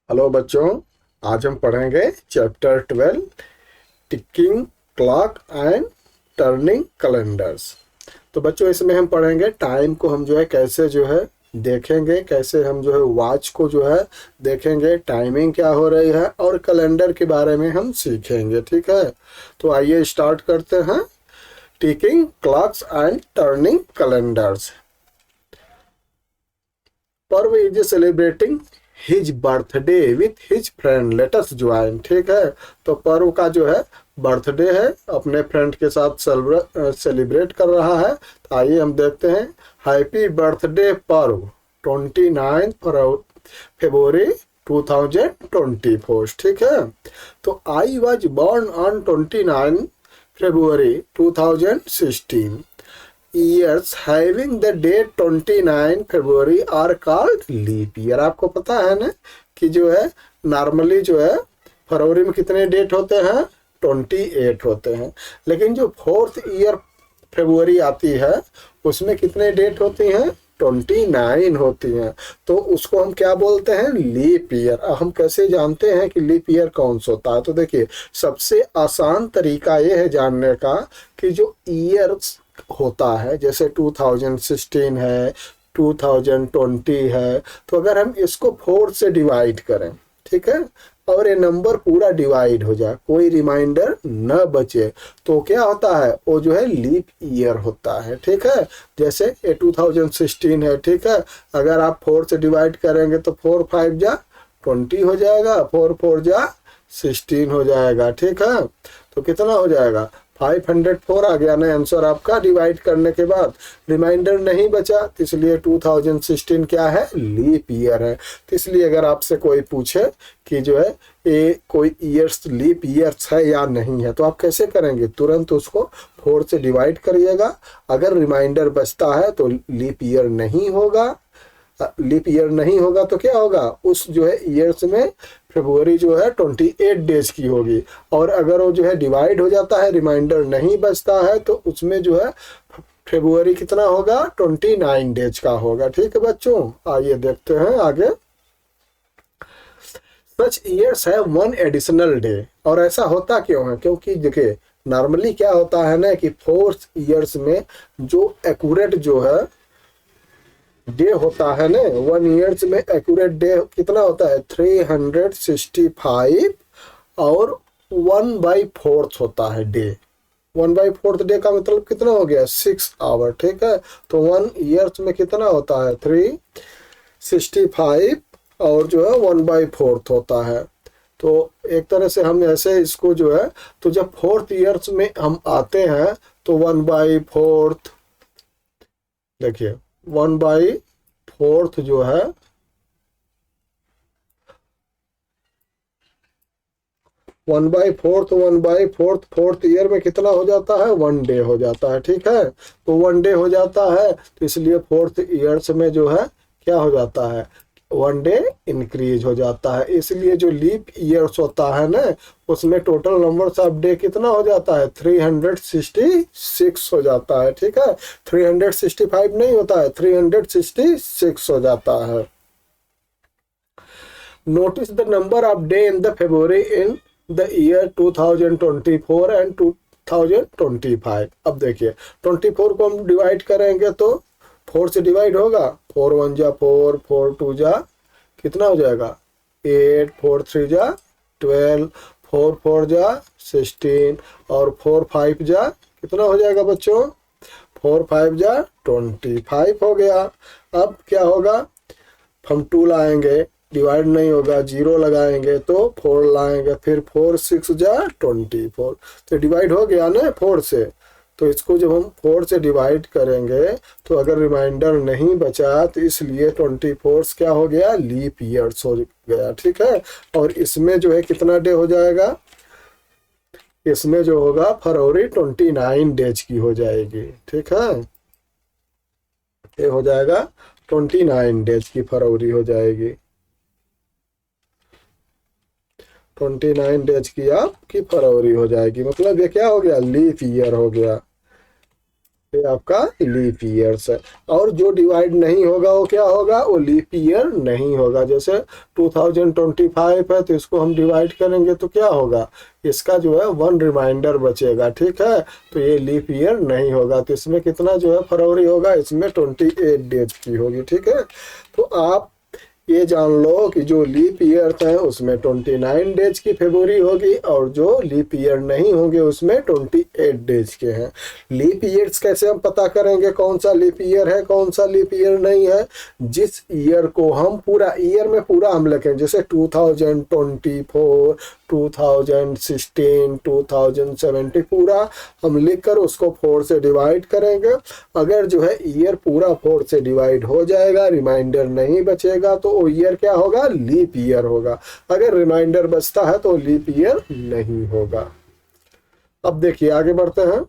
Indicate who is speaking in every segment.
Speaker 1: Hello बच्चों, आज हम पढ़ेंगे chapter 12 ticking clock and turning calendars. तो बच्चों इसमें हम पढ़ेंगे टाइम को हम जो है कैसे जो है देखेंगे, कैसे हम जो है वॉच को जो है देखेंगे, टाइमिंग क्या हो रही है और कैलेंडर के बारे में हम सीखेंगे। ठीक है, तो आइए स्टार्ट करते हैं। Ticking clocks and turning calendars. Parv is celebrating his birthday with his friend, let us join. ठीक है, तो पर्व का जो है बर्थडे है, अपने फ्रेंड के साथ सेलिब्रेट कर रहा है। तो आइए हम देखते हैं। हैप्पी बर्थडे पर्व, 29 फरवरी 2024। ठीक है, तो I was born on 29 February 2016। Years having the date 29 February are called leap year. आपको पता है ना कि जो है नॉर्मली जो है फरवरी में कितने डेट होते हैं, 28 होते हैं। लेकिन जो फोर्थ ईयर फरवरी आती है उसमें कितने डेट होती हैं, 29 होती हैं। तो उसको हम क्या बोलते हैं, लीप ईयर। अब हम कैसे जानते हैं कि लीप ईयर कौन सा होता है? तो देखिए, सबसे आसान तरीका ये है जानने का कि जो ईयर्स होता है, जैसे 2016 है, 2020 है, तो अगर हम इसको 4 से डिवाइड करें, ठीक है, और ये नंबर पूरा डिवाइड हो जाए, कोई रिमाइंडर न बचे, तो क्या होता है, वो जो है लीप ईयर होता है। ठीक है, जैसे ये 2016 है, ठीक है, अगर आप 4 से डिवाइड करेंगे तो 4 5 जा 20 हो जाएगा, 4 4 जा 16 हो जाएगा। ठीक है, तो कितना हो जाएगा, 504 आ गया ना आंसर आपका डिवाइड करने के बाद। रिमाइंडर नहीं बचा, तो इसलिए 2016 क्या है, लीप ईयर है। तो इसलिए अगर आपसे कोई पूछे कि जो है ये कोई ईयर्स लीप ईयर्स है या नहीं है, तो आप कैसे करेंगे, तुरंत उसको 4 से डिवाइड करिएगा। अगर रिमाइंडर बचता है तो लीप ईयर नहीं होगा। लीप ईयर नहीं होगा तो क्या होगा, उस जो है ईयर्स में फरवरी जो है 28 डेज की होगी। और अगर वो जो है डिवाइड हो जाता है, रिमाइंडर नहीं बचता है, तो उसमें जो है फरवरी कितना होगा, 29 डेज का होगा। ठीक है बच्चों, आइए देखते हैं आगे। सच ईयर्स है वन एडिशनल डे। और ऐसा होता क्यों है, क्योंकि देखिए नॉर्मली क्या होता है ना कि 4 ईयर्स में जो एक्यूरेट जो है डे होता है ना, 1 ईयर्स में एक्यूरेट डे कितना होता है, 365, और 1/4 होता है डे। 1/4 डे का मतलब कितना हो गया, 6 आवर। ठीक है, तो 1 ईयर्स में कितना होता है, 365, और जो है 1/4 होता है। तो एक तरह से हम ऐसे इसको जो है, तो जब 4th ईयर्स में हम आते हैं तो 1/4, देखिए 1/4 जो है 1/4 4th ईयर में कितना हो जाता है, 1 डे हो जाता है। ठीक है, तो 1 डे हो जाता है, तो इसलिए 4th ईयर्स में जो है क्या हो जाता है, 1 डे इंक्रीज हो जाता है। इसलिए जो लीप ईयर्स होता है ना, उसमें टोटल नंबर ऑफ डे कितना हो जाता है, 366 हो जाता है। ठीक है, 365 नहीं होता है, 366 हो जाता है। Notice the number of day in the February in the year 2024 and 2025। अब देखिए 24 को हम डिवाइड करेंगे तो 4 से डिवाइड होगा, 4 1 जा 4, 4 2 जा कितना हो जाएगा 8, 4 3 जा 12, 4 4 जा 16, और 4 5 जा कितना हो जाएगा बच्चों, 4 5 जा 25 हो गया। अब क्या होगा, हम 2 लाएंगे, डिवाइड नहीं होगा, 0 लगाएंगे तो 4 लाएंगे, फिर 4 6 जा 24, तो डिवाइड हो गया ना 4 से। तो इसको जब हम 4 से डिवाइड करेंगे तो अगर रिमाइंडर नहीं बचा, तो इसलिए 24 क्या हो गया, लीप ईयर्स हो गया। ठीक है, और इसमें जो है कितना डे हो जाएगा, इसमें जो होगा फरवरी 29 डेज की हो जाएगी। ठीक है, ये हो जाएगा 29 डेज की फरवरी हो जाएगी, 29 डेज की आपकी फरवरी हो जाएगी। मतलब ये क्या हो गया, लीप ईयर हो गया। ये आपका लीप ईयर्स है। और जो डिवाइड नहीं होगा वो क्या होगा, वो लीप ईयर नहीं होगा। जैसे 2025 है तो इसको हम डिवाइड करेंगे तो क्या होगा, इसका जो है 1 रिमाइंडर बचेगा, ठीक है। तो ये लीप ईयर नहीं होगा। तो इसमें कितना जो है फरवरी होगा, इसमें 28 डेज की होगी, ठीक है। तो आप ये जान लो कि जो लीप ईयर है उसमें 29 डेज की फरवरी होगी, और जो लीप ईयर नहीं होंगे उसमें 28 डेज के हैं। लीप ईयर्स कैसे हम पता करेंगे कौन सा लीप ईयर है कौन सा लीप ईयर नहीं है, जिस ईयर को हम पूरा ईयर में पूरा हम लिखें, जैसे 2024, 2016, 2070 पूरा हम लिखकर उसको 4 से डिवाइड करेंगे। अगर जो है ईयर पूरा 4 से डिवाइड हो जाएगा, रिमाइंडर नहीं बचेगा, तो वो ईयर क्या होगा, लीप ईयर होगा। अगर रिमाइंडर बचता है तो लीप ईयर नहीं होगा। अब देखिए आगे बढ़ते हैं।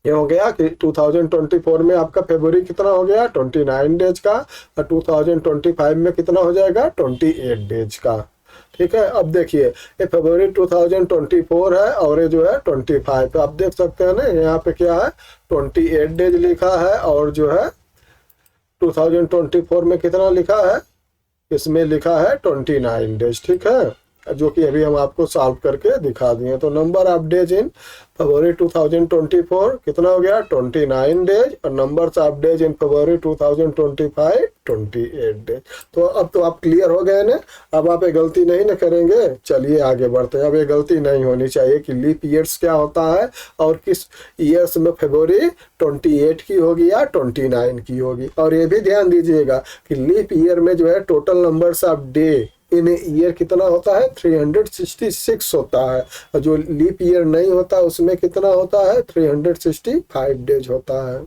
Speaker 1: ये हो गया कि 2024 में आपका फरवरी कितना हो गया, 29 डेज का, और 2025 में कितना हो जाएगा, 28 डेज का, ठीक है। अब देखिए ये फरवरी 2024 है और ये जो है 25, तो आप देख सकते हैं ना यहाँ पे क्या है, 28 डेज लिखा है, और जो है 2024 में कितना लिखा है, इसमें लिखा है 29 डेज, ठीक है, जो कि अभी हम आपको सॉल्व करके दिखा दिए। तो नंबर ऑफ डेज इन फरवरी 2024 कितना हो गया, 29 डेज, और numbers of days in February 2025 28 days. तो अब तो आप क्लियर हो गए ना, अब आप ये गलती नहीं ना करेंगे। चलिए आगे बढ़ते हैं। अब ये गलती नहीं होनी चाहिए कि लीप ईयर्स क्या होता है और किस ईयर्स में फरवरी 28 की होगी या 29 की होगी। और ये भी ध्यान दीजिएगा कि लीप ईयर में जो है total numbers of day in year कितना होता है, 366 होता है, और जो लीप ईयर नहीं होता उसमें कितना होता है, 365 डेज होता है।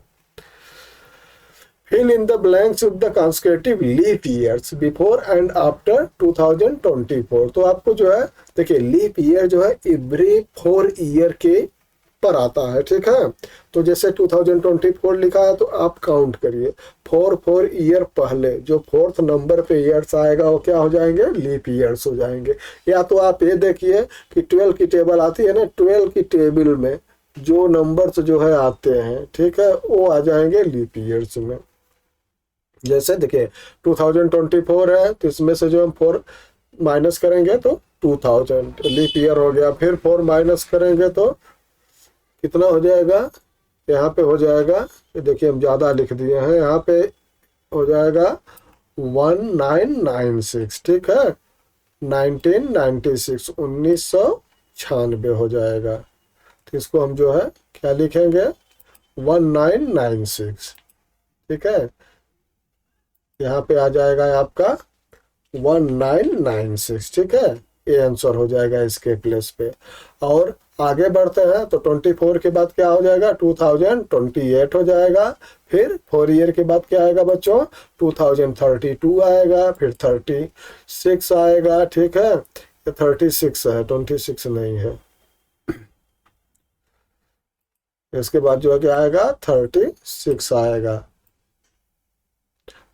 Speaker 1: Fill in the blanks with the consecutive leap years before and after 2024। तो आपको जो है देखिए लीप ईयर जो है एवरी 4 ईयर के पर आता है, ठीक है। तो जैसे 2024 लिखा है तो आप काउंट करिए 4 ईयर पहले जो 4th नंबर पे ईयर्स आएगा वो क्या हो जाएंगे, लीप ईयर्स हो जाएंगे। या तो आप ये देखिए कि 12 की टेबल आती है ना, 12 की टेबल में जो नंबर्स जो है आते हैं, ठीक है, वो आ जाएंगे लीप ईयर्स में। जैसे देखिए 2024 है तो इसमें से जो हम 4 माइनस करेंगे तो 2000 लीप ईयर हो गया। फिर 4 माइनस करेंगे तो कितना हो जाएगा, यहाँ पे हो जाएगा, ये देखिए हम ज़्यादा लिख दिए हैं, यहाँ पे हो जाएगा 1996, ठीक है, 1996 1996 हो जाएगा। तो इसको हम जो है क्या लिखेंगे, 1996, ठीक है। यहाँ पे आ जाएगा आपका 1996, ठीक है, ये आंसर हो जाएगा इसके प्लेस पे। और आगे बढ़ते हैं तो 24 के बाद क्या हो जाएगा, 2028 हो जाएगा। फिर 4 ईयर के बाद क्या आएगा बच्चों, 2032 आएगा, फिर 36 आएगा, ठीक है, ये 36 है, 26 नहीं है। इसके बाद जो है क्या आएगा, 36 आएगा।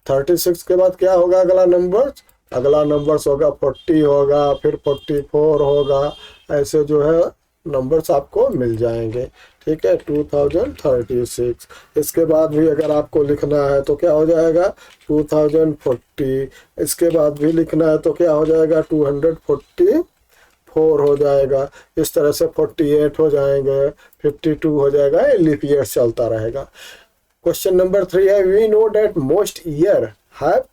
Speaker 1: 36 के बाद क्या होगा, अगला नंबर्स होगा 40 होगा, फिर 44 होगा, ऐसे जो है नंबर्स आपको मिल जाएंगे, ठीक है, 2036। इसके बाद भी अगर आपको लिखना है तो क्या हो जाएगा, 2040। इसके बाद भी लिखना है तो क्या हो जाएगा, 244 हो जाएगा। इस तरह से 48 हो जाएंगे, 52 हो जाएगा, ये लीप ईयर चलता रहेगा। क्वेश्चन नंबर 3 है, we know that most year have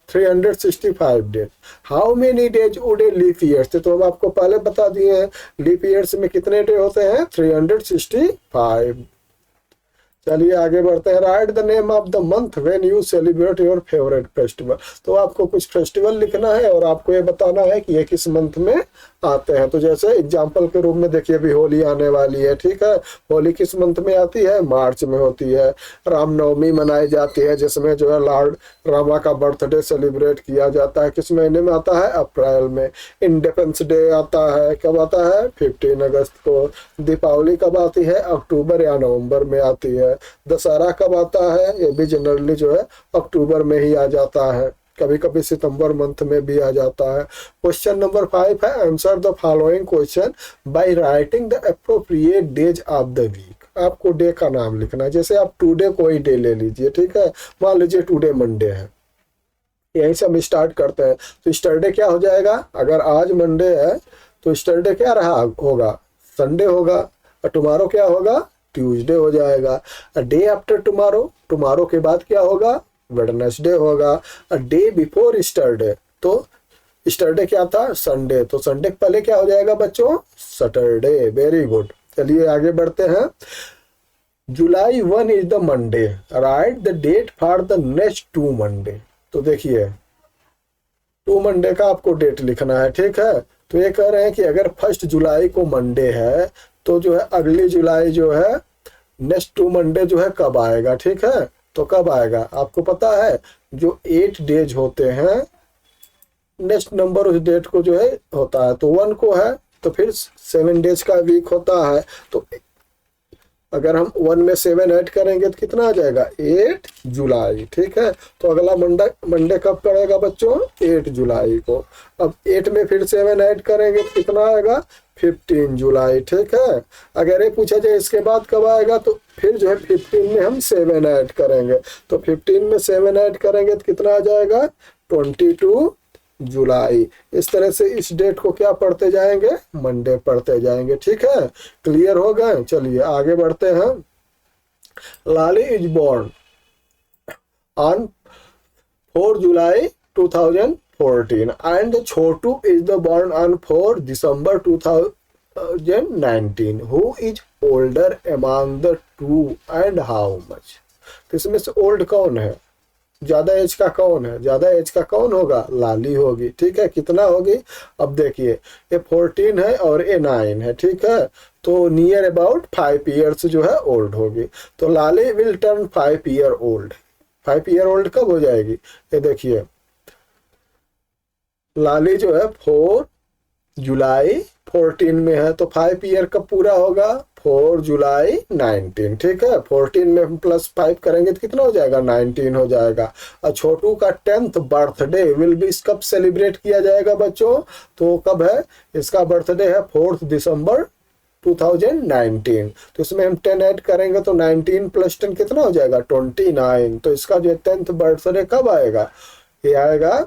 Speaker 1: 365 days, how many days would a leap years. तो हम आपको पहले बता दिए हैं लीप ईयर्स में कितने डे होते हैं, 365। चलिए आगे बढ़ते हैं। Write the name of the month when you celebrate your favourite festival. तो आपको कुछ फेस्टिवल लिखना है और आपको ये बताना है कि ये किस मंथ में आते हैं। तो जैसे एग्जांपल के रूप में देखिए अभी होली आने वाली है, ठीक है, होली किस मंथ में आती है, मार्च में होती है। रामनवमी मनाई जाती है जिसमें जो है लॉर्ड रामा का बर्थडे सेलिब्रेट किया जाता है, किस महीने में आता है, अप्रैल में। इंडिपेंडेंस डे आता है, कब आता है, 15 अगस्त को। दीपावली कब आती है, अक्टूबर या नवंबर में आती है। दशहरा कब आता है, ये भी जनरली जो है अक्टूबर में ही आ जाता है, कभी कभी सितंबर मंथ में भी आ जाता है। क्वेश्चन नंबर 5 है, answer the following question by writing the appropriate days of the week. आपको डे का नाम लिखना है। जैसे आप टुडे कोई डे ले लीजिए, ठीक है, मान लीजिए टुडे मंडे है, यहीं से हम स्टार्ट करते हैं। तो स्टरडे क्या हो जाएगा, अगर आज मंडे है तो स्टरडे क्या रहा होगा, संडे होगा, और टुमारो क्या होगा, ट्यूसडे हो जाएगा। डे आफ्टर टुमारो, टुमारो के बाद क्या होगा, वेडनेसडे होगा। डे बिफोर स्टरडे, तो स्टरडे क्या था, संडे, तो संडे पहले क्या हो जाएगा बच्चों, सैटरडे। Very good. चलिए आगे बढ़ते हैं। July 1 is the Monday, write the date for the next 2 Monday. तो देखिए 2 मंडे का आपको डेट लिखना है, ठीक है। तो ये कह रहे हैं कि अगर 1 जुलाई को मंडे है तो जो है अगली जुलाई जो है नेक्स्ट 2 मंडे जो है कब आएगा, ठीक है। तो कब आएगा आपको पता है, जो 8 डेज होते हैं, नेक्स्ट नंबर उस डेट को जो है होता है, तो 1 को है तो फिर 7 डेज का वीक होता है। तो अगर हम 1 में 7 ऐड करेंगे तो कितना आ जाएगा, 8 जुलाई, ठीक है। तो अगला मंडे कब पड़ेगा बच्चों, 8 जुलाई को। अब 8 में फिर 7 ऐड करेंगे तो कितना आएगा, 15 जुलाई, ठीक है। अगर ये पूछा जाए इसके बाद कब आएगा, तो फिर जो है 15 में हम 7 ऐड करेंगे, तो 15 में 7 ऐड करेंगे तो कितना आ जाएगा, 22 जुलाई। इस तरह से इस डेट को क्या पढ़ते जाएंगे, मंडे पढ़ते जाएंगे, ठीक है। क्लियर हो गए। चलिए आगे बढ़ते हैं। Lali is born on 4 July 2014 and Chhotu is the born on 4 December 2019। Who is older among the two and how much. तो इसमें से ओल्ड कौन है, ज्यादा एज का कौन है, ज्यादा एज का कौन होगा, लाली होगी, ठीक है। कितना होगी, अब देखिए ये 14 है और ये 9 है, ठीक है। तो नियर अबाउट 5 ईयर्स जो है ओल्ड होगी। तो Lali will turn 5 year old. 5 year old कब हो जाएगी, ये देखिए लाली जो है 4 जुलाई 14 में है, तो 5 ईयर कब पूरा होगा, 4 जुलाई 19, ठीक है। 14 में प्लस 5 करेंगे तो कितना हो जाएगा, 19 हो जाएगा। और छोटू का 10th बर्थडे विल बी कब सेलिब्रेट किया जाएगा बच्चों, तो कब है, इसका बर्थडे है 4 दिसंबर 2019। तो इसमें हम 10 ऐड करेंगे तो 19 प्लस 10 कितना हो जाएगा, 29। तो इसका जो 10th बर्थडे कब आएगा, ये आएगा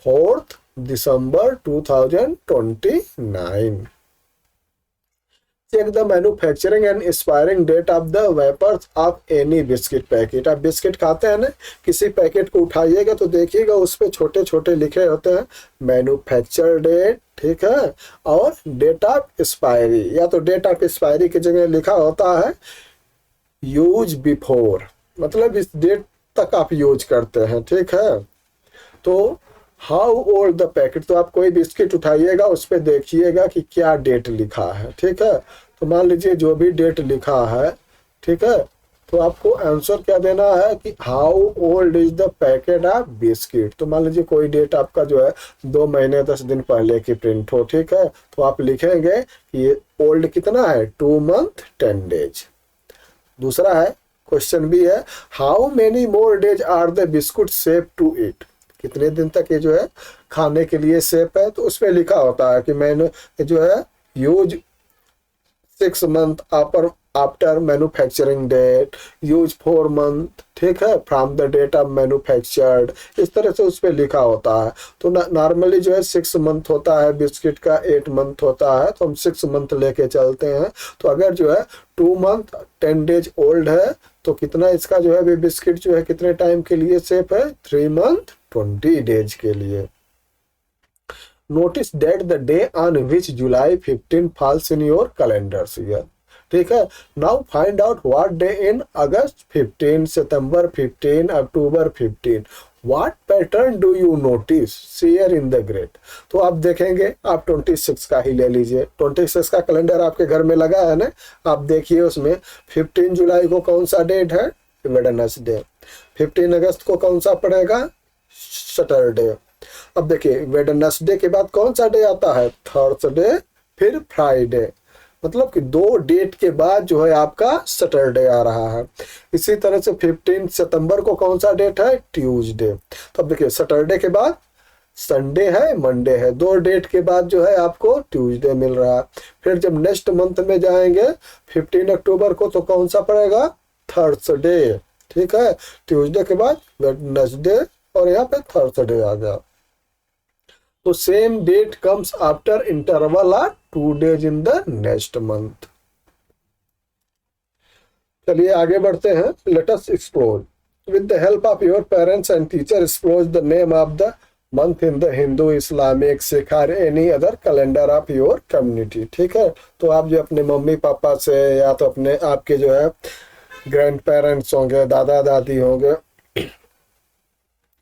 Speaker 1: 4 दिसंबर 2029। Check the manufacturing and expiring date of the wrappers of any biscuit packet. आप बिस्किट खाते हैं ना, किसी पैकेट को उठाइएगा तो देखिएगा उस पे छोटे छोटे लिखे होते हैं मैन्युफैक्चर डेट, ठीक है, और डेट ऑफ एक्सपायरी, या तो डेट ऑफ एक्सपायरी की जगह लिखा होता है यूज बिफोर, मतलब इस डेट तक आप यूज करते हैं, ठीक है। तो हाउ ओल्ड द पैकेट, तो आप कोई बिस्किट उठाइएगा उस पर देखिएगा कि क्या डेट लिखा है, ठीक है। तो मान लीजिए जो भी डेट लिखा है, ठीक है, तो आपको आंसर क्या देना है कि how old is the packet of biscuit. तो मान लीजिए कोई डेट आपका जो है 2 महीने 10 दिन पहले की प्रिंट हो, ठीक है, तो आप लिखेंगे कि ये ओल्ड कितना है, 2 मंथ 10 डेज। दूसरा है, क्वेश्चन भी है, how many more days are the biscuit safe to eat. कितने दिन तक ये जो है खाने के लिए सेफ है, तो उसमें लिखा होता है कि मैंने जो है use 6 month after manufacturing date, use 4 month, ठीक है, from the date of manufactured, इस तरह से उस पर लिखा होता है। तो नॉर्मली जो है 6 मंथ होता है बिस्किट का, 8 मंथ होता है, तो हम 6 मंथ लेके चलते हैं। तो अगर जो है 2 मंथ 10 डेज ओल्ड है तो कितना इसका जो है बिस्किट जो है कितने टाइम के लिए सेफ है, 3 मंथ 20 डेज के लिए। Notice that the day on which July 15 falls in your calendars year, ठीक है। Now find out what day in August 15, September 15, October 15, what pattern do you notice, share in the grade. तो आप देखेंगे, आप 26 का ही ले लीजिए, 26 का कैलेंडर आपके घर में लगा है ना, आप देखिए उसमें 15 जुलाई को कौन सा डेट है, वेडनेसडे। 15 अगस्त को कौन सा पड़ेगा, सैटरडे। अब देखिए वेडनेसडे के बाद कौन सा डे आता है, थर्सडे, फिर फ्राइडे, मतलब कि 2 डेट के बाद जो है आपका सैटरडे आ रहा है। इसी तरह से 15 सितंबर को कौन सा डेट है, ट्यूसडे। तो अब देखिए सैटरडे के बाद संडे है, मंडे है, 2 डेट के बाद जो है आपको ट्यूसडे मिल रहा है। फिर जब नेक्स्ट मंथ में जाएंगे 15 अक्टूबर को तो कौन सा पड़ेगा, थर्सडे, ठीक है, ट्यूसडे के बाद वेडनेसडे और यहाँ पे थर्सडे आ गया। तो same date comes after interval are 2 days in the next month. चलिए आगे बढ़ते हैं। Let us explore with the help of your parents and teacher explore the name of the month in the Hindu, Islamic, Sikh और any other calendar of your community. ठीक है, तो आप जो अपने मम्मी पापा से या तो अपने आपके जो है ग्रैंड पेरेंट्स होंगे, दादा दादी होंगे,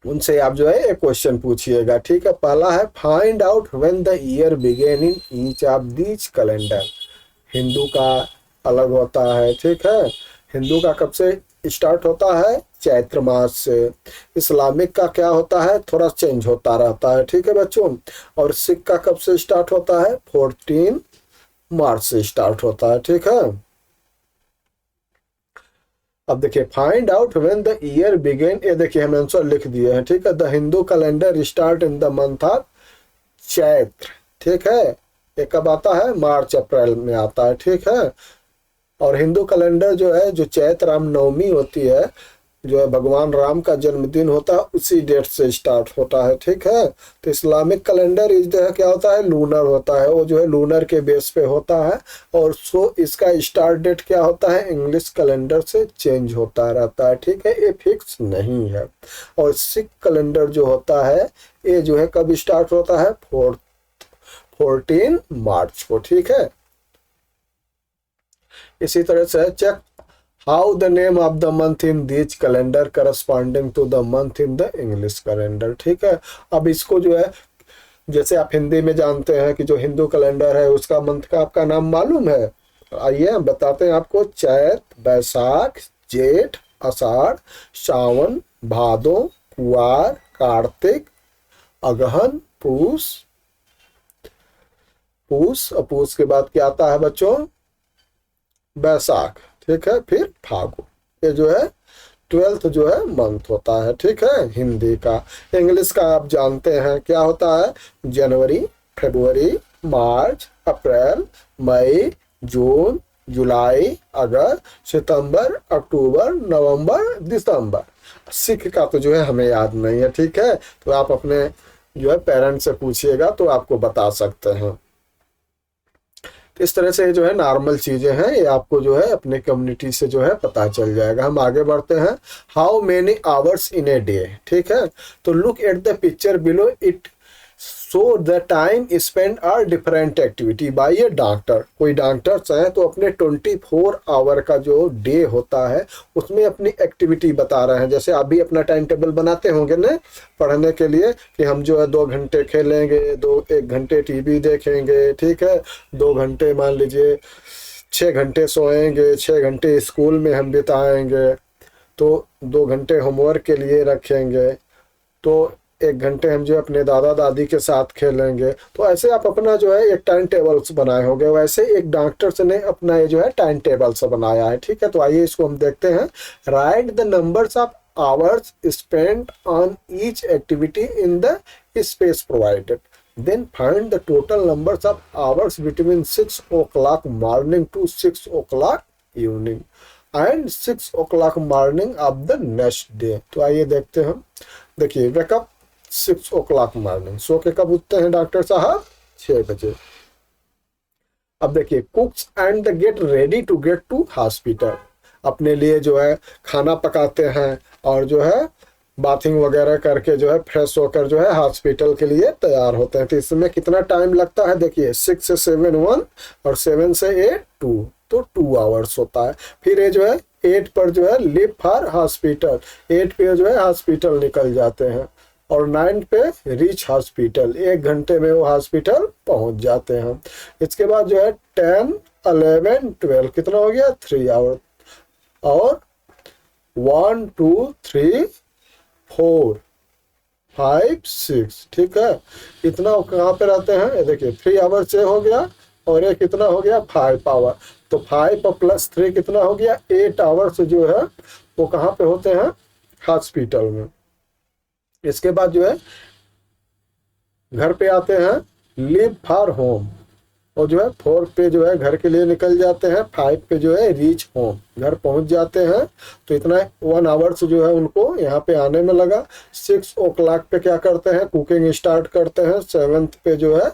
Speaker 1: उनसे आप जो है एक क्वेश्चन पूछिएगा। ठीक है, पहला है find out when the year began in each of these calendar. Hindu का अलग होता है, ठीक है, हिंदू का कब से स्टार्ट होता है, चैत्र मास से। इस्लामिक का क्या होता है, थोड़ा चेंज होता रहता है, ठीक है बच्चों। और सिख का कब से स्टार्ट होता है, 14 मार्च से स्टार्ट होता है, ठीक है। अब देखिए find out when the year began, ये देखिए हम आंसर लिख दिए हैं, ठीक है। The Hindu calendar start in the month of Chaitra, ठीक है, ये कब आता है, मार्च अप्रैल में आता है, ठीक है। और हिंदू कैलेंडर जो है, जो चैत्र रामनवमी होती है, जो है भगवान राम का जन्मदिन होता है, उसी डेट से स्टार्ट होता है, ठीक है। तो इस्लामिक कैलेंडर इस जो है क्या होता है, लूनर होता है, वो जो है लूनर के बेस पे होता है। और सो इसका स्टार्ट डेट क्या होता है, इंग्लिश कैलेंडर से चेंज होता रहता है, ठीक है, ये फिक्स नहीं है। और सिख कैलेंडर जो होता है, ये जो है कब स्टार्ट होता है, 14 मार्च को, ठीक है। इसी तरह से check how the name of the month in this calendar corresponding to the month in the English calendar, ठीक है। अब इसको जो है, जैसे आप हिंदी में जानते हैं कि जो हिंदू कैलेंडर है उसका मंथ का आपका नाम मालूम है, आइए हम बताते हैं आपको। चैत, बैसाख, जेठ, आषाढ़, सावन, भादो, कुआर, कार्तिक, अगहन, पूस। पूस के बाद क्या आता है बच्चों, बैसाख, ठीक है, फिर फागुन। ये जो है 12th जो है मंथ होता है, ठीक है, हिंदी का। इंग्लिश का आप जानते हैं क्या होता है, जनवरी, फरवरी, मार्च, अप्रैल, मई, जून, जुलाई, अगस्त, सितंबर, अक्टूबर, नवंबर, दिसंबर। सिख का तो जो है हमें याद नहीं है, ठीक है, तो आप अपने जो है पेरेंट्स से पूछिएगा तो आपको बता सकते हैं। इस तरह से जो है नॉर्मल चीजें हैं, ये आपको जो है अपने कम्युनिटी से जो है पता चल जाएगा। हम आगे बढ़ते हैं। How many hours in a day, ठीक है, तो look at the picture below, it so the time spend are different activity by A doctor. कोई डॉक्टर्स हैं तो अपने 24 आवर का जो डे होता है उसमें अपनी एक्टिविटी बता रहे हैं। जैसे आप भी अपना टाइम टेबल बनाते होंगे ना पढ़ने के लिए, कि हम जो है 2 घंटे खेलेंगे, 1 घंटे टीवी देखेंगे, ठीक है, 2 घंटे मान लीजिए 6 घंटे सोएंगे, 6 घंटे स्कूल में हम बिताएंगे, तो 2 घंटे होमवर्क के लिए रखेंगे, तो 1 घंटे हम जो अपने दादा दादी के साथ खेलेंगे। तो ऐसे आप अपना जो है एक टाइम टेबल्स बनाए होंगे, वैसे एक डॉक्टर ने अपना ये जो है टाइम टेबल्स बनाया है, ठीक है। तो आइए इसको हम देखते हैं। Write the numbers of hours spend on each activity in the space provided, then find the total numbers of hours between 6 o'clock morning to 6 o'clock evening and 6 o'clock morning of the next day. तो आइए देखते हैं। देखिए wake up 6 o'clock morning, सो के कब उठते हैं doctor साहब, 6 बजे। अब देखिए cooks and the get ready to get to hospital, अपने लिए जो है खाना पकाते हैं और जो है बाथिंग वगैरह करके जो है फ्रेश होकर जो है हॉस्पिटल के लिए तैयार होते हैं। तो इसमें कितना टाइम लगता है, देखिए 6 से 7 1 और 7 से 8 2, तो 2 आवर्स होता है। फिर ये जो है 8 पर जो है लीव फॉर हॉस्पिटल, 8 पे जो है हॉस्पिटल निकल जाते हैं और 9 पे रीच हॉस्पिटल, 1 घंटे में वो हॉस्पिटल पहुंच जाते हैं। इसके बाद जो है 10 11 12 कितना हो गया, 3 आवर, और 1 2 3 4 5 6, ठीक है, इतना कहाँ पे रहते हैं, ये देखिए 3 आवर से हो गया, और ये कितना हो गया 5 आवर, तो 5 प्लस 3 कितना हो गया 8 आवर्स जो है वो कहाँ पे होते हैं, हॉस्पिटल में। इसके बाद जो है घर पे आते हैं, लीव फॉर होम, और जो है 4 पे जो है घर के लिए निकल जाते हैं, 5 पे जो है रीच होम, घर पहुंच जाते हैं। तो इतना 1 आवर्स जो है उनको यहाँ पे आने में लगा। 6 ओ क्लॉक पे क्या करते हैं, कुकिंग स्टार्ट करते हैं। 7 पे जो है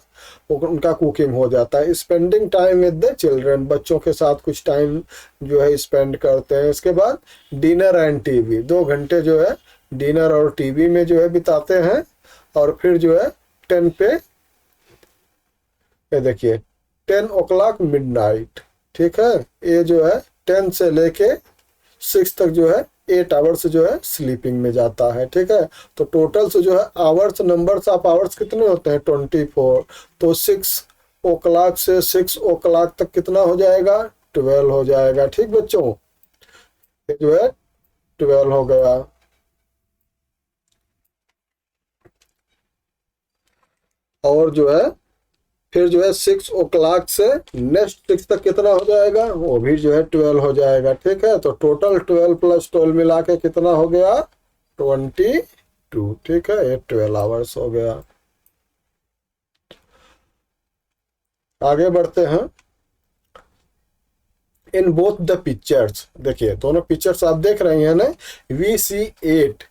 Speaker 1: उनका कुकिंग हो जाता है। Spending time with the children, बच्चों के साथ कुछ टाइम जो है स्पेंड करते हैं। इसके बाद डिनर एंड टीवी, 2 घंटे जो है डिनर और टीवी में जो है बिताते हैं। और फिर जो है 10 पे, ये देखिए 10 ओ क्लॉक मिडनाइट, ठीक है, ये जो है 10 से लेके 6 तक जो है 8 आवर्स जो है स्लीपिंग में जाता है, ठीक है। तो टोटल से जो है आवर्स, नंबर्स ऑफ आवर्स कितने होते हैं, 24। तो 6 ओ क्लॉक से 6 ओ क्लॉक तक कितना हो जाएगा, 12 हो जाएगा, ठीक बच्चों, ये जो है 12 हो गया। और जो है फिर जो है 6 ओ क्लॉक से नेक्स्ट 6 तक कितना हो जाएगा, वो भी जो है 12 हो जाएगा, ठीक है। तो टोटल 12 प्लस 12 मिला के कितना हो गया, 22, ठीक है, ये 12 आवर्स हो गया। आगे बढ़ते हैं। इन बोथ द पिक्चर्स, देखिए दोनों पिक्चर्स आप देख रहे हैं ना, we see 8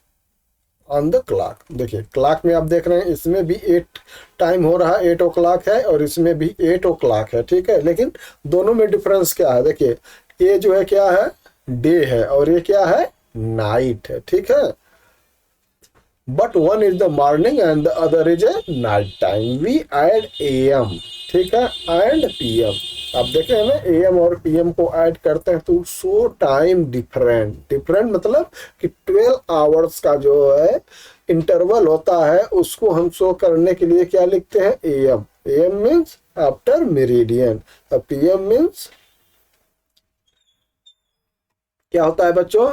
Speaker 1: on the clock. देखिए क्लॉक में आप देख रहे हैं, इसमें भी 8 टाइम हो रहा है, 8 ओ क्लॉक है, और इसमें भी 8 ओ क्लॉक है, ठीक है। लेकिन दोनों में डिफरेंस क्या है, देखिए ये जो है क्या है, डे है, और ये क्या है, नाइट है, ठीक है। But one is the morning and the other is a night time. We add AM, ठीक है, एंड PM। आप देखे हैं ना, AM और PM को ऐड करते हैं तो सो टाइम डिफरेंट, डिफरेंट मतलब कि 12 आवर्स का जो है इंटरवल होता है, उसको हम शो करने के लिए क्या लिखते हैं, AM। AM means after meridian, PM means क्या होता है बच्चों,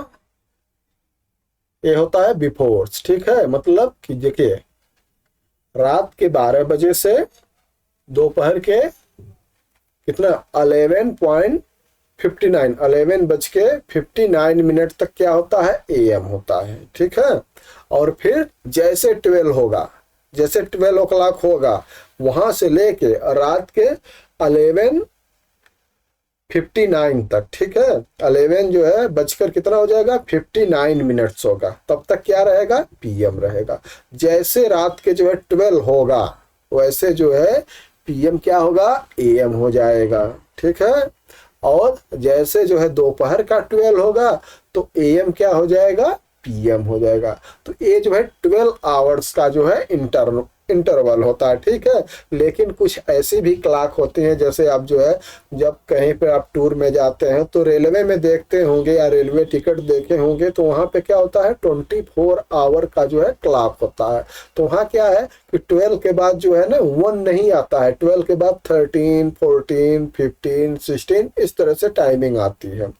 Speaker 1: ये होता है बिफोर, ठीक है। मतलब कि देखिए रात के 12 बजे से दोपहर के कितना 11:59, 11 बज के 59 मिनट तक क्या होता है, AM होता है, ठीक है। और फिर जैसे 12 होगा, जैसे 12 ओ क्लॉक होगा, वहां से लेके रात के 11:59 तक, ठीक है, 11 जो है बजकर कितना हो जाएगा, 59 मिनट्स होगा, तब तक क्या रहेगा, PM रहेगा। जैसे रात के जो है 12 होगा, वैसे जो है PM क्या होगा, AM हो जाएगा, ठीक है। और जैसे जो है दोपहर का 12 होगा तो AM क्या हो जाएगा, PM हो जाएगा। तो ये जो है 12 आवर्स का जो है इंटरवल होता है, ठीक है। लेकिन कुछ ऐसी भी क्लॉक होती हैं, जैसे आप जो है जब कहीं पे आप टूर में जाते हैं तो रेलवे में देखते होंगे या रेलवे टिकट देखे होंगे, तो वहाँ पे क्या होता है, 24 आवर का जो है क्लॉक होता है। तो वहाँ क्या है कि 12 के बाद जो है ना 1 नहीं आता है, 12 के बाद 13, 14, 15, 16 इस तरह से टाइमिंग आती है।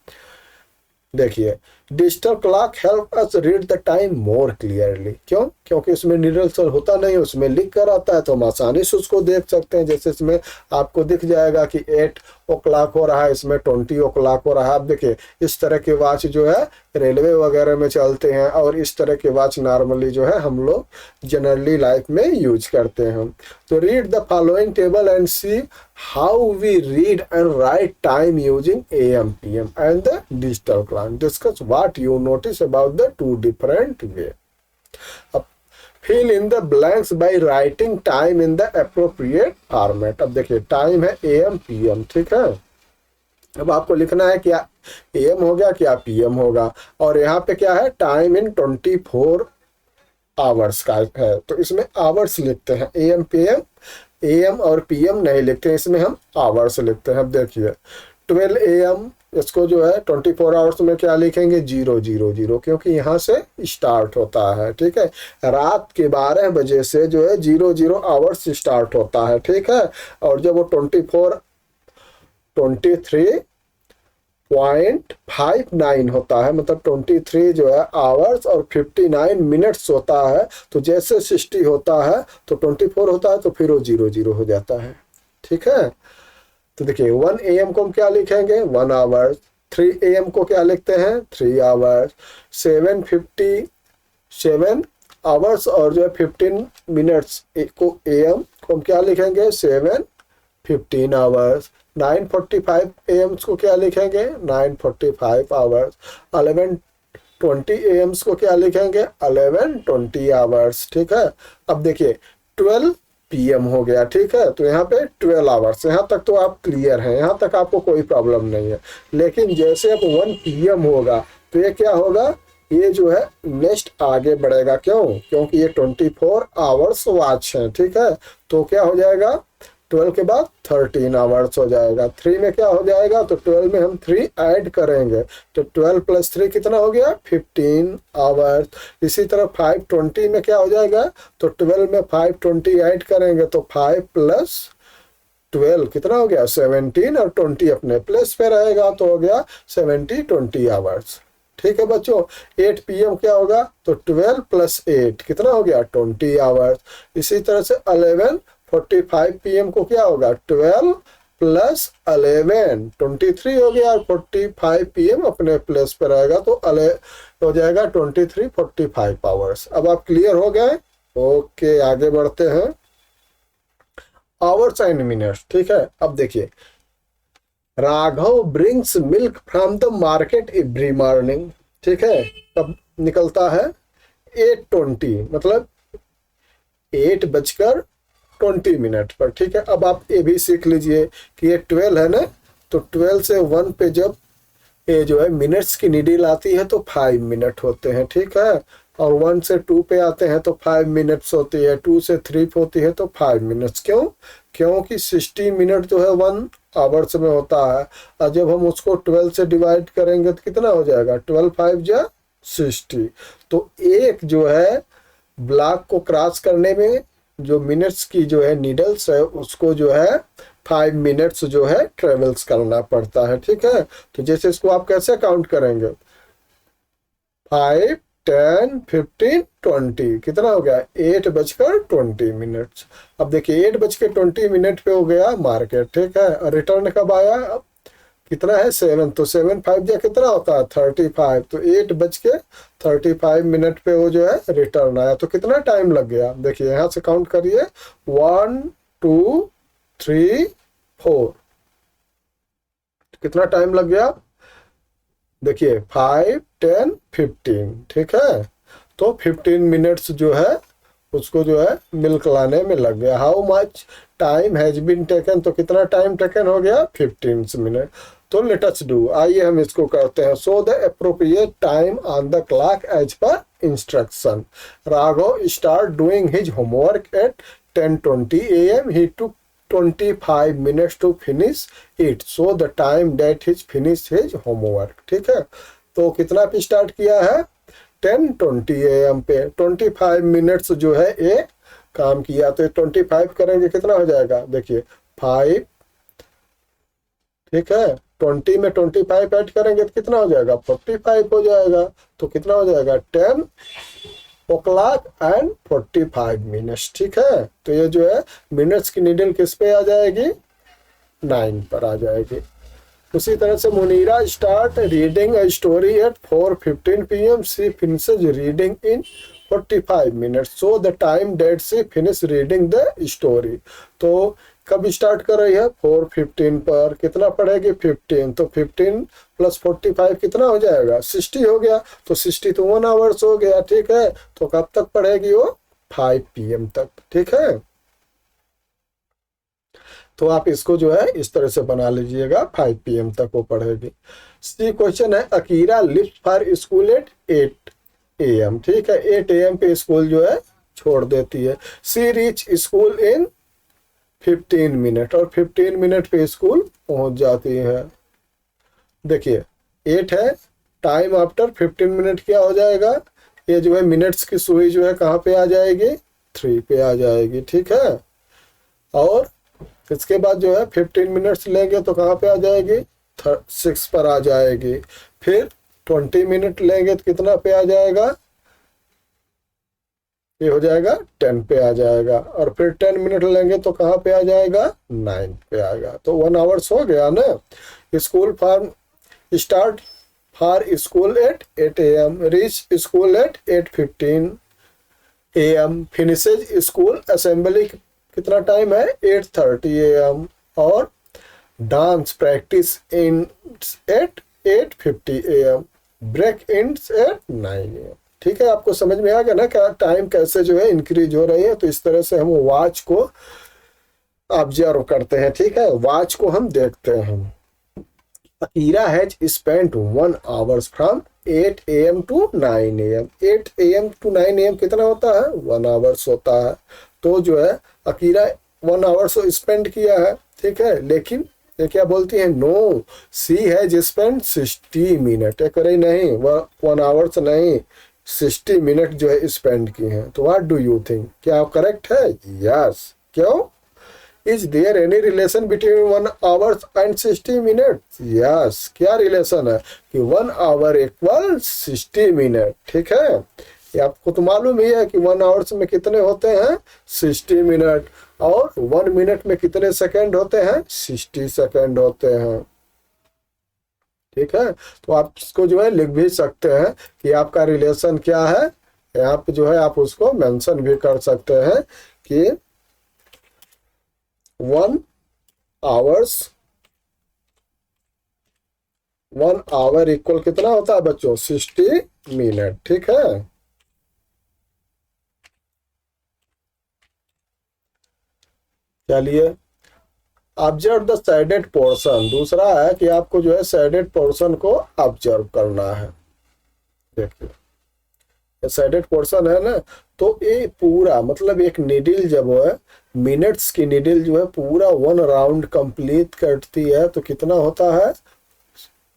Speaker 1: देखिए digital clock help us read the time more clearly, क्यों, क्योंकि उसमें नीडल सर होता नहीं, उसमें लिख कर आता है, तो हम आसानी से उसको देख सकते हैं। जैसे इसमें आपको दिख जाएगा कि 8 ओ क्लॉक हो रहा है, इसमें 20 ओ क्लॉक हो रहा है। आप देखिए इस तरह के वॉच जो है रेलवे वगैरह में चलते हैं, और इस तरह के वॉच नॉर्मली जो है हम लोग जनरली लाइफ में यूज करते हैं। तो read the following table and see how we read and write time using AM, PM and the digital clock. Discuss what you notice about the two different way. Fill in the blanks by writing time in the appropriate format. अब देखिए time है AM, PM, ठीक है। अब आपको लिखना है क्या AM हो गया, क्या PM होगा। और यहाँ पे क्या है, टाइम इन 24 आवर्स का है, तो इसमें आवर्स लिखते हैं, AM PM, AM और PM नहीं लिखते हैं, इसमें हम आवर्स लिखते हैं। अब देखिए 12 AM, इसको जो है 24 आवर्स में क्या लिखेंगे, 000, क्योंकि यहाँ से स्टार्ट होता है, ठीक है। रात के 12 बजे से जो है 00 आवर्स स्टार्ट होता है, ठीक है। और जब वो 23.59 होता है, मतलब 23 जो है आवर्स और 59 मिनट्स होता है, तो जैसे 60 होता है तो 24 होता है, तो फिर वो 00 हो जाता है, ठीक है। तो देखिए 1 AM को हम क्या लिखेंगे, 1 आवर्स। 3 AM को क्या लिखते हैं, 3 आवर्स। 7:57 आवर्स और जो है 15 मिनट्स को AM को हम क्या लिखेंगे 7:15 आवर्स। 9:45 AM को क्या लिखेंगे 9:45 आवर्स। 11:20 AM को क्या लिखेंगे 11:20 आवर्स। ठीक है, अब देखिए 12 PM हो गया। ठीक है, तो यहाँ पे 12 आवर्स, यहाँ तक तो आप क्लियर हैं, यहाँ तक आपको कोई प्रॉब्लम नहीं है। लेकिन जैसे अब 1 PM होगा तो ये क्या होगा, ये जो है नेक्स्ट आगे बढ़ेगा। क्यों, क्योंकि ये 24 आवर्स वॉच है। ठीक है, तो क्या हो जाएगा 12 के बाद 13 आवर्स हो जाएगा। 3 में क्या हो जाएगा, तो 12 में हम 3 ऐड करेंगे तो 12 + 3 कितना हो गया 15 आवर्स। इसी तरह 5:20 में क्या हो जाएगा, तो 12 में 5:20 ऐड करेंगे तो 5 + 12 कितना हो गया 17 और 20 अपने प्लेस पे रहेगा तो हो गया 20 आवर्स। ठीक है बच्चों, 8 PM क्या होगा, तो 12 + 8 कितना हो गया 20 आवर्स। इसी तरह से 11:45 PM को क्या होगा 12 + 11 23 हो गया और 45 PM अपने प्लेस पर रहेगा तो हो जाएगा 23:45 आवर्स। अब आप क्लियर हो गए। ओके, आगे बढ़ते हैं, आवर्स एंड मिनट्स। ठीक है, अब देखिए Raghav brings milk from the market every morning. ठीक है, कब निकलता है 8:20 मतलब 8:20 पर। ठीक है, अब आप ये भी सीख लीजिए कि ये 12 है ना, तो 12 से 1 पे जब ये जो है मिनट्स की नीडल आती है तो 5 मिनट होते हैं। ठीक है, और 1 से 2 पे आते हैं तो 5 मिनट्स होती है, 2 से 3 पे होती है तो 5 मिनट्स। क्यों, क्योंकि 60 मिनट जो है 1 आवर्स में होता है, और जब हम उसको 12 से डिवाइड करेंगे तो कितना हो जाएगा 12 5 जा 60। तो एक जो है ब्लॉक को क्रॉस करने में जो मिनट्स की जो है नीडल्स है उसको जो है 5 मिनट्स जो है ट्रेवल्स करना पड़ता है। ठीक है, तो जैसे इसको आप कैसे काउंट करेंगे 5 10 15 20 कितना हो गया 8:20 अब देखिए 8:20 पे हो गया मार्केट। ठीक है, और रिटर्न कब आया, अब कितना है 7, तो 7 5 जा कितना होता है 35, तो 8:35 पे वो जो है रिटर्न आया। तो कितना टाइम लग गया, देखिए यहाँ से काउंट करिए 1 2 3 4 कितना टाइम लग गया, देखिए 5 10 15। ठीक है, तो 15 मिनट्स जो है उसको जो है मिल्क लाने में लग गया। How much time has been taken, तो कितना टाइम टेकन हो गया 15 मिनट। तो लेट अस डू, आइए हम इसको करते हैं। So the appropriate time on the clock as per instruction. Raghav start doing his homework at 10:20 AM. He took 25 minutes to finish it. So the time that he finished his homework. ठीक है, तो कितना पे स्टार्ट किया है 10:20 AM पे, 25 minutes जो है ये काम किया, तो 25 करेंगे कितना हो जाएगा, देखिए 5। ठीक है, 20 में 25 ऐड करेंगे तो कितना हो जाएगा 45 हो जाएगा, तो कितना हो जाएगा 10 o'clock and 45 मिनट्स। ठीक है, तो ये जो है मिनट्स की नीडल किस पे आ जाएगी 9 पर आ जाएगी। उसी तरह से Munira start reading a story at 4:15 PM. She finishes reading in 45 minutes. So the time that she finish reading the story, तो कब स्टार्ट कर रही है 4:15 पर, कितना पढ़ेगी 15, तो 15 + 45 कितना हो जाएगा 60 हो गया, तो 60 तो 1 आवर्स हो गया। ठीक है, तो कब तक पढ़ेगी वो 5 PM तक। ठीक है, तो आप इसको जो है इस तरह से बना लीजिएगा 5 PM तक वो पढ़ेगी। सी क्वेश्चन है Akira lift for school at 8 AM। ठीक है, 8 AM पे स्कूल जो है छोड़ देती है। सी रीच स्कूल इन 15 मिनट, और 15 मिनट पे स्कूल पहुंच जाती है। देखिए 8 है, टाइम आफ्टर 15 मिनट क्या हो जाएगा, ये जो है मिनट्स की सुई जो है कहाँ पे आ जाएगी 3 पे आ जाएगी। ठीक है, और इसके बाद जो है 15 मिनट्स लेंगे तो कहाँ पे आ जाएगी 6 पर आ जाएगी। फिर 20 मिनट लेंगे तो कितना पे आ जाएगा, ये हो जाएगा 10 पे आ जाएगा, और फिर 10 मिनट लेंगे तो कहाँ पे आ जाएगा 9 पे आएगा, तो 1 आवर्स हो गया ना। School for start for school at 8 AM, reach school at 8:15, AM, finishes school assembly कितना टाइम है 8:30 AM, और dance practice in at 8:50 AM, break ends at 9 AM। ठीक है, आपको समझ में आ गया ना क्या टाइम कैसे जो है इंक्रीज हो रही है। तो इस तरह से हम वॉच को ऑब्जर्व करते हैं। ठीक है, वॉच को हम देखते हैं। Akira has spent 1 hours from 8 AM to 9 AM। 8 AM to 9 AM कितना होता है 1 आवर्स होता है। तो जो है अकीरा 1 आवर्स स्पेंड किया है। ठीक है, लेकिन ये क्या बोलती है, no see has spend 60 minute. एक रही नहीं, वह 1 आवर्स नहीं 60 मिनट जो है स्पेंड की हैं। तो व्हाट डू यू थिंक, क्या करेक्ट है? यस। क्यों? Is there any relation between 1 hours and 60 minute? Yes. क्या रिलेशन है कि 1 आवर इक्वल 60 मिनट। ठीक है, ये आपको तो मालूम ही है कि 1 आवर्स में कितने होते हैं 60 मिनट, और 1 मिनट में कितने सेकंड होते हैं 60 सेकंड होते हैं। ठीक है, तो आप इसको जो है लिख भी सकते हैं कि आपका रिलेशन क्या है। यहाँ पे जो है आप उसको मेंशन भी कर सकते हैं कि 1 आवर इक्वल कितना होता है बच्चों 60 मिनट। ठीक है, चलिए ऑब्जर्व द शेडेड पोर्शन। दूसरा है कि आपको जो है शेडेड पोर्शन को ऑब्जर्व करना है। देखिए ये शेडेड पोर्शन है ना, तो ये पूरा मतलब एक नीडल जब है मिनट्स की नीडल जो है पूरा 1 राउंड कंप्लीट करती है तो कितना होता है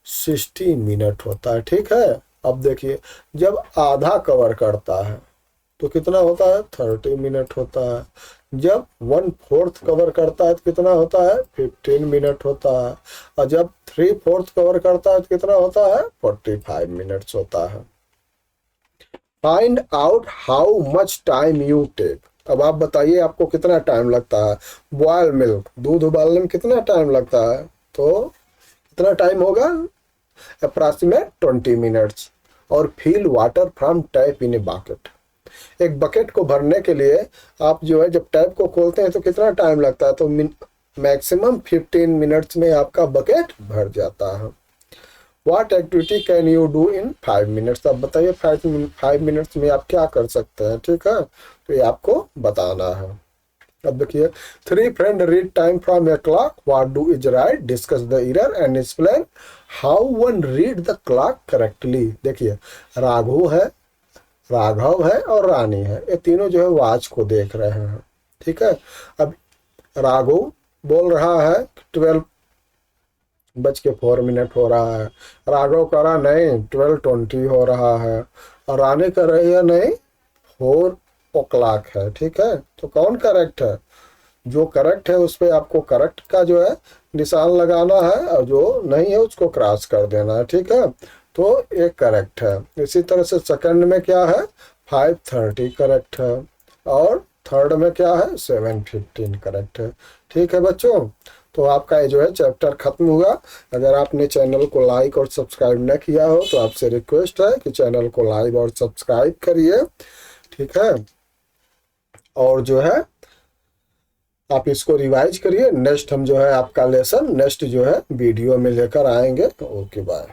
Speaker 1: 60 मिनट होता है। ठीक है, अब देखिए जब आधा कवर करता है तो कितना होता है 30 मिनट होता है। जब 1/4 कवर करता है तो कितना होता है 15 मिनट होता है, और जब 3/4 कवर करता है तो कितना होता है 45 मिनट्स होता है। Find out how much time you take. अब आप बताइए आपको कितना टाइम लगता है। बॉयल मिल्क, दूध उबालने में कितना टाइम लगता है, तो कितना टाइम होगा अप्रॉक्सीमेट 20 मिनट्स। और fill water from tap in a bucket. एक बकेट को भरने के लिए आप जो है जब टैप को खोलते हैं तो कितना टाइम लगता है, तो मैक्सिमम 15 मिनट्स में आपका बकेट भर जाता है। What activity can you do in 5 minutes. अब बताइए 5 मिनट्स में आप क्या कर सकते हैं। ठीक है, तो ये आपको बताना है। अब देखिए 3 friend read time from a clock, what do is right, discuss the error and explain how one read the clock correctly. देखिए राघव है और रानी है, ये तीनों जो है वॉच को देख रहे हैं। ठीक है, अब राघव बोल रहा है 12:04 हो रहा है, राघव कह रहा नहीं 12:20 हो रहा है, और रानी कह रही है नहीं 4 o'clock है। ठीक है, तो कौन करेक्ट है? जो करेक्ट है उस पर आपको करेक्ट का जो है निशान लगाना है, और जो नहीं है उसको क्रॉस कर देना है। ठीक है, तो ये करेक्ट है। इसी तरह से सेकंड में क्या है 5:30 करेक्ट है, और थर्ड में क्या है 7:15 करेक्ट है। ठीक है बच्चों, तो आपका ये जो है चैप्टर खत्म हुआ। अगर आपने चैनल को लाइक और सब्सक्राइब न किया हो तो आपसे रिक्वेस्ट है कि चैनल को लाइक और सब्सक्राइब करिए। ठीक है, और जो है आप इसको रिवाइज करिए। नेक्स्ट हम जो है आपका लेसन नेक्स्ट जो है वीडियो में लेकर आएंगे। Okay bye.